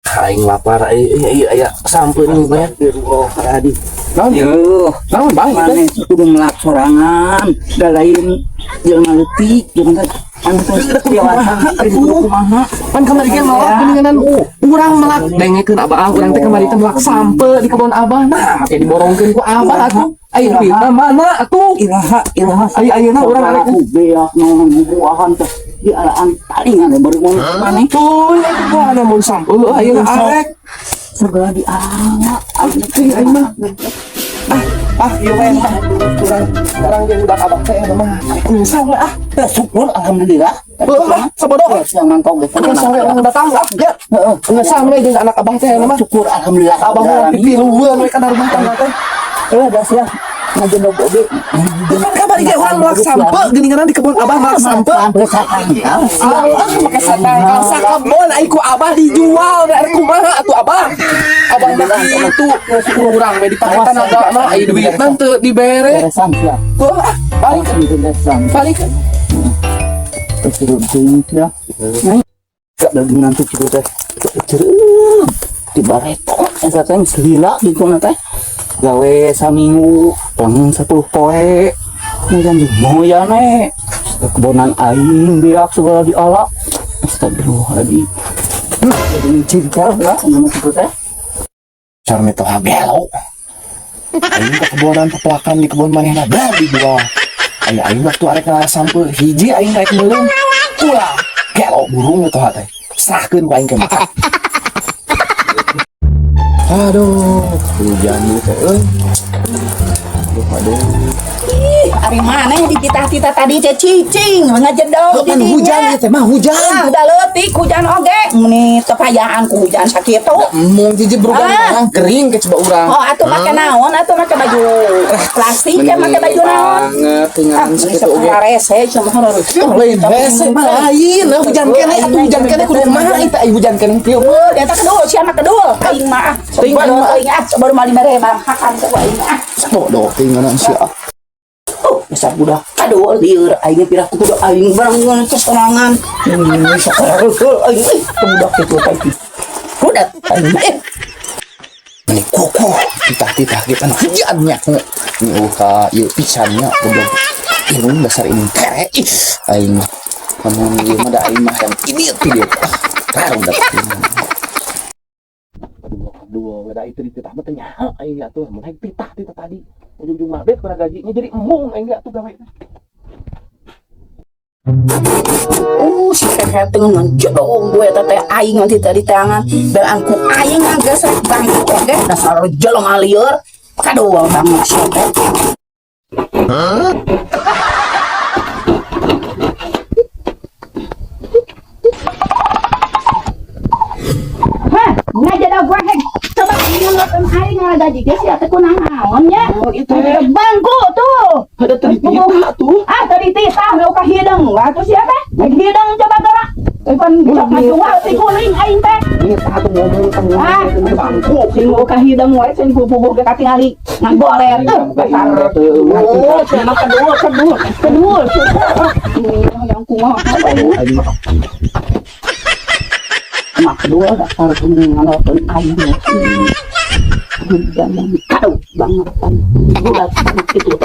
Aing lapar, iya sampeun nih ya. Oh, tadi. Naon bang? Mana kudu ngelak sorangan, da lain jelema leutik, jelema anu teh kumaha. Pan kamari ge nolak geuningan urang melak dengekeun abah urang teh kamari teh melak sampe di kebon abah. Nah, make diborongkeun ku abah atuh. Ai duitna mana atuh? Iraha. Ayeuna urang arek beak naon buahan teh di alaan talingan baru mau maneh. tuh mana mun sampe ayeuna arek. Segala di alang. Aing mah. Ieu mah urang jeung budak abah teh mah. Nyesal ah. Syukur alhamdulillah. Sabodoh. Yang mangkong ge Sampai orang datang ya. Nyesal we jeung anak abah teh mah. syukur alhamdulillah. Abah mah pipilueun we kana rumah tangga teh. Dah siap. Ngajen oge. Bukan kabar ge urang melak sampe geuningan di kebun abah melak sampe. Make satangkal sakebon ai ku abah dijual da kumaha atuh abah. Abah mah kitu urang we dipakai tanaga mah ai duitna teu dibere. Beresan siap. Tuh balik Beresan. balik. Terus ya. Gak ada nanti cerita di bareto eta teh selila di kuna teh gawe saminggu langsung satu poe janji moyane kebonan aing biak segala di ala astagfirullahaladzim jadi cinta lah nama itu teh Carme toh gelo. Aing ke kebonan pepelakan di kebun manehna bar dijual. Aing waktu arek sampe hiji aing rek meuleuh. Ulah gelo burung itu teh. Serahkeun ku aing ke makan. Aduh, hujan gitu euy. Aduh. Ari mana di titah-titah tadi teh cicing ngajedog Kan hujan ya teh mah hujan. Udah leutik hujan oge meni tepayaan ku hujan sakitu. Mau jijib berubah kering ke coba urang. Oh atuh make naon atuh make baju plastik teh make baju naon. Banget dengan sakitu oge. Rese cuma horor. Lain rese mah lain. Hujan kene atuh hujan kene kudu kumaha eta hujan kene kieu. Eta kedul siapa kedul aing mah. Aing baru mali mere bang hakan teh aing mah. Bodoh tinggalan sia. Besar budak. Aduh lieur aing pirah kudu aing barang kesorangan. Ini sakareu aing budak kitu teh. Budak aing Ini kuku titah-titah kita anak hujannya. Ini ka ieu pisannya bodoh. Ini dasar ini kere. Aing namun ieu mah da aing mah yang ini tuh dia. Karung da. Dua beda itu dititah mah teh nyaho aing atuh mun hayang titah tadi. Ujung-ujung mah bet kana gajinya jadi embung aing atuh gawe. si hehe dengan jodoh gue tete aing nanti tadi tangan belan ku aing geus rek bangku oge dasar jelema lieur kadoa banget sih teh. Ngajadah gue hek coba ngelotem aing ngaji geus ya teh kunang naon nya. Oh itu bangku tuh. Ada tadi titah tuh. Tadi titah mau ka hideung. Wah tuh sia teh. Hideung coba gerak. Tepan budak majual ti kuling aing teh. Ini satu ngomong temu bangku. Sing mau ka hideung wae sing pupuh ge katingali ngagoler. Besar. Oh, cenah kedul. Ini yang kumaha Aing mah mak kedua dasar ngalokeun aing jangan kau banget kan budak itu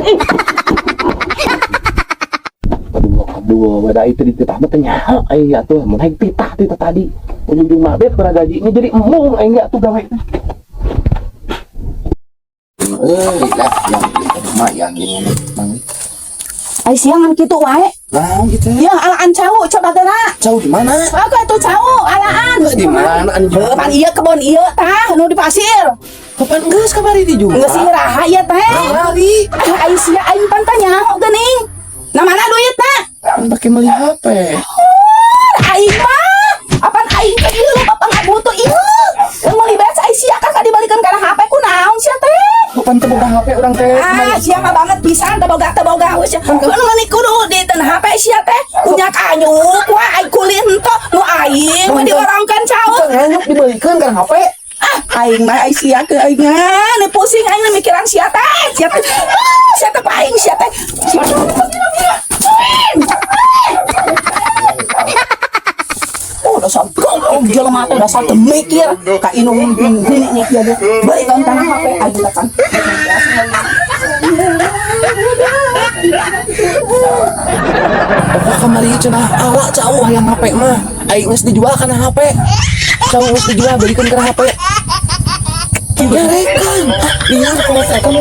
kedua beda itu dititah mah teh nyaho aing atuh mun hayang titah tadi ujung-ujung mah bet kana gajinya jadi embung aing atuh gawe teh. Lah yang ini mang. ai siangan kitu wae. Nah gitu Ya alaan cau coba gerak. Jauh di mana? Aku itu cau alaan. Di mana anjing? Pan ieu kebon ieu tah nu di pasir. Kapan geus kamari di juga? Geus siraha ieu teh. Kamari. Ai sia aing pan teh nyaho geuning. Na mana duitna? Pakai meuli HP. Aing mah apan aing teh ieu bapak ngabutuh ieu. Yang meuli beas ai sia kan dibalikeun kana HP ku naon sia teh? Kapan teu boga HP urang teh? Sia mah banget pisan teu boga geus. Nu kudu di ten HP sia teh punya kanyuk wae ai kulit henteu nu aing mah diorongkeun caur. Nganyuk dibeulikeun kana HP. Aing mah ai sia ke aing nih pusing aing mikiran sia teh. Sia teh aing sia teh. Oh, dasar goblok jelema teh dasar teu mikir ka inung gini nih dia balik kan tanah HP aja kan. Pokoknya kembali cenah awak jauh yang HP mah. Aing geus dijual kana HP. Jauh geus dijual balikan ke HP. Ya rekan. Iya kalau saya kan.